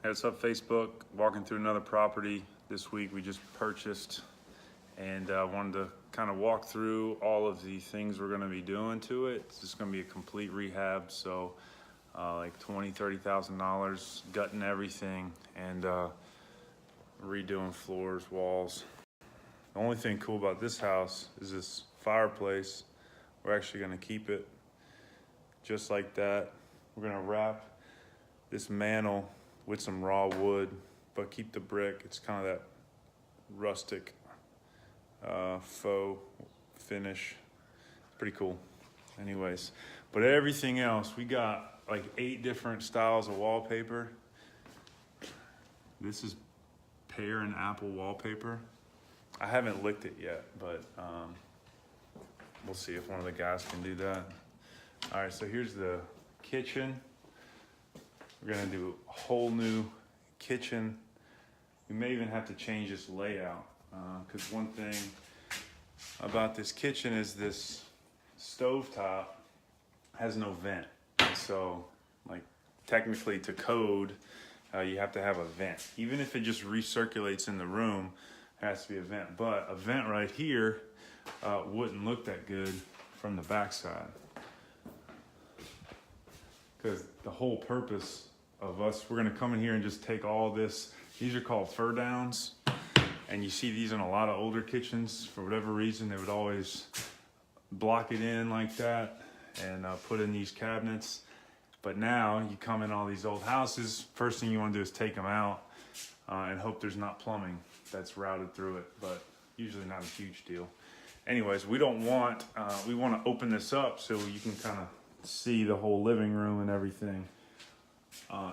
Hey, what's up, Facebook? Walking through another property this week we just purchased, and wanted to kind of walk through all of the things we're going to be doing to it. It's just going to be a complete rehab, so like $20,000-$30,000, gutting everything and redoing floors, walls. The only thing cool about this house is this fireplace. We're actually going to keep it just like that. We're going to wrap this mantle with some raw wood, but keep the brick. It's kind of that rustic faux finish. Pretty cool. Anyways, but everything else, we got like 8 different styles of wallpaper. This is pear and apple wallpaper. I haven't licked it yet, but we'll see if one of the guys can do that. All right, so here's the kitchen. We're gonna do a whole new kitchen. We may even have to change this layout, because one thing about this kitchen is this stovetop has no vent. So, like, technically to code, you have to have a vent. Even if it just recirculates in the room, it has to be a vent. But a vent right here wouldn't look that good from the backside, because the whole purpose of us, we're gonna come in here and just take all this. These are called fur downs, and you see these in a lot of older kitchens. For whatever reason, they would always block it in like that and put in these cabinets. But now you come in all these old houses, first thing you want to do is take them out and hope there's not plumbing that's routed through it, but usually not a huge deal. Anyways, we don't want, we want to open this up so you can kind of see the whole living room and everything.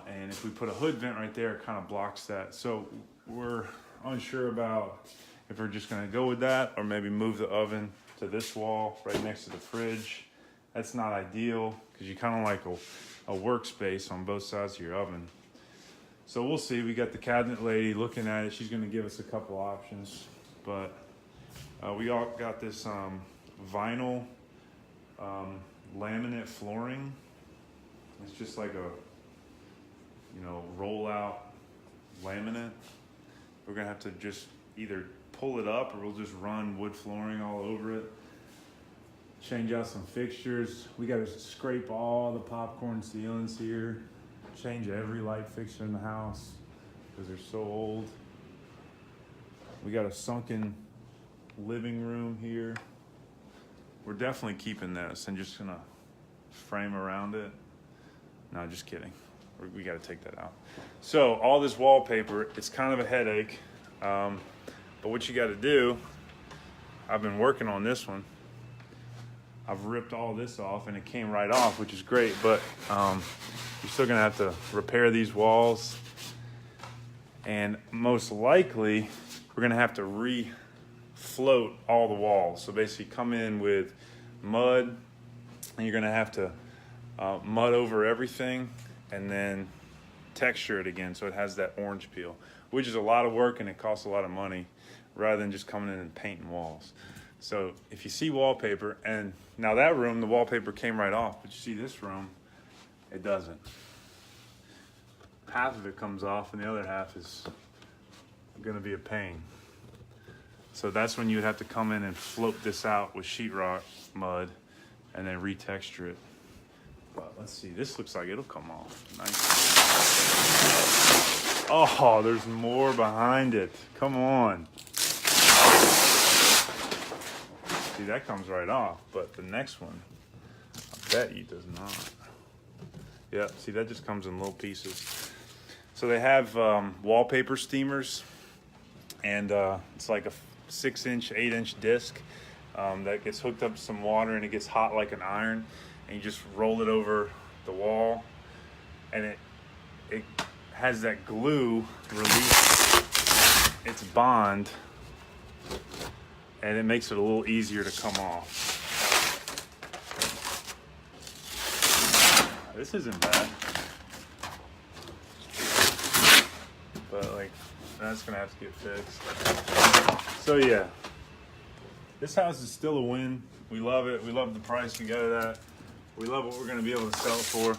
And if we put a hood vent right there, it kind of blocks that. So we're unsure about if we're just gonna go with that or maybe move the oven to this wall right next to the fridge. That's not ideal because you kind of like a workspace on both sides of your oven. So we'll see. We got the cabinet lady looking at it. She's gonna give us a couple options, but we all got this vinyl laminate flooring. It's just like a roll out laminate. We're gonna have to just either pull it up or we'll just run wood flooring all over it. Change out some fixtures. We gotta scrape all the popcorn ceilings here. Change every light fixture in the house because they're so old. We got a sunken living room here. We're definitely keeping this and just gonna frame around it. No, just kidding. We got to take that out. So all this wallpaper, it's kind of a headache, but what you got to do, I've been working on this one. I've ripped all this off and it came right off, which is great, but you're still gonna have to repair these walls, and most likely we're gonna have to refloat all the walls. So basically come in with mud, and you're gonna have to mud over everything and then texture it again so it has that orange peel, which is a lot of work and it costs a lot of money rather than just coming in and painting walls. So if you see wallpaper, and now that room, the wallpaper came right off, but you see this room, it doesn't. Half of it comes off and the other half is gonna be a pain. So that's when you would have to come in and float this out with sheetrock mud and then retexture it. But let's see, this looks like it'll come off nice. Oh, there's more behind it. Come on. See, that comes right off, but the next one, I bet you does not. Yeah, see, that just comes in little pieces. So they have wallpaper steamers, and it's like a 6-inch, 8-inch disc that gets hooked up to some water and it gets hot like an iron. And you just roll it over the wall, and it has that glue release its bond, and it makes it a little easier to come off. This isn't bad, but like that's gonna have to get fixed. So yeah, this house is still a win. We love it. We love the price we got it at. We love what we're going to be able to sell it for.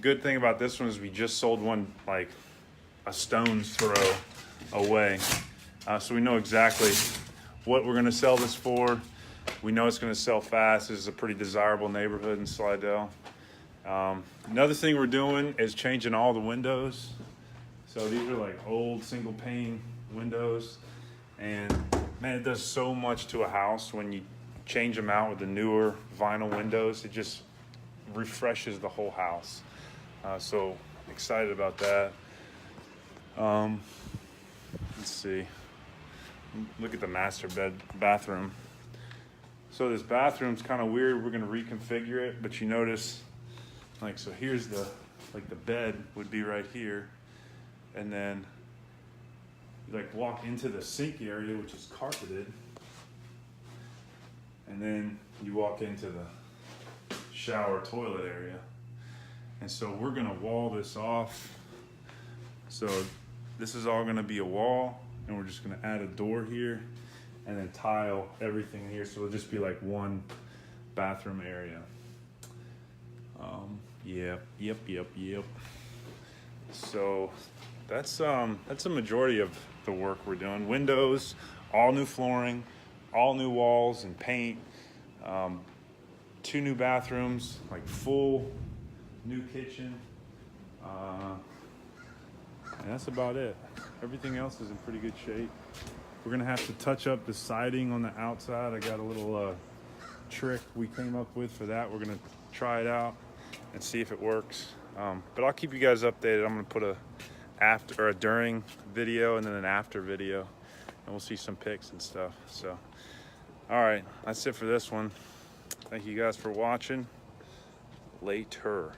Good thing about this one is we just sold one like a stone's throw away. So we know exactly what we're gonna sell this for. We know it's gonna sell fast. This is a pretty desirable neighborhood in Slidell. Another thing we're doing is changing all the windows. So these are like old single pane windows, and man, it does so much to a house when you change them out with the newer vinyl windows. It just refreshes the whole house. So excited about that. Let's see. Look at the master bathroom. So this bathroom's kind of weird. We're gonna reconfigure it, but you notice, like, so here's the bed would be right here, and then you like walk into the sink area, which is carpeted, and then you walk into the shower toilet area. And so we're gonna wall this off. So this is all gonna be a wall, and we're just gonna add a door here and then tile everything here. So it'll just be like one bathroom area. Yep. So that's a majority of the work we're doing. Windows, all new flooring, all new walls and paint, 2 new bathrooms, like full new kitchen, and that's about it. Everything else is in pretty good shape. We're gonna have to touch up the siding on the outside. I got a little trick we came up with for that. We're gonna try it out and see if it works. But I'll keep you guys updated. I'm gonna put a after or a during video and then an after video, and we'll see some pics and stuff. So, all right, that's it for this one. Thank you guys for watching. Later.